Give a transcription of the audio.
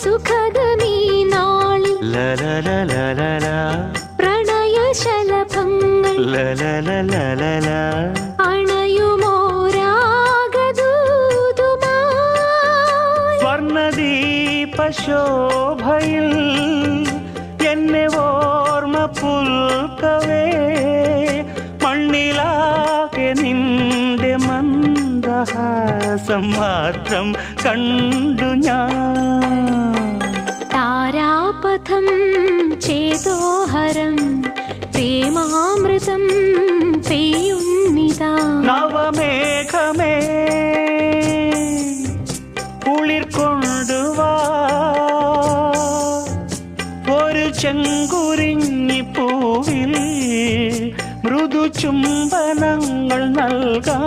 സുഖദമീ നാളിൽ പ്രണയശലഭങ്ങൾ അണയുമോരാഗദൂതുമായി സ്വർണദീപശോഭയിൽ എന്നെ ഓർമ്മ പുൽക്കവേ മണ്ണിലാകെ നിന്റെ മന്ദഹാസം മാത്രം കണ്ടു ഞാൻ. താരാപഥം ചേതോഹരം പ്രേമാമൃതം പെയ്യുന്നിതാ. നവമേഘമേ കുളിർ കൊണ്ടുവാ ഒരു ചെങ്കുരിഞ്ഞി പൂവിൽ മൃദു ചുംബനങ്ങൾ നൽകാൻ.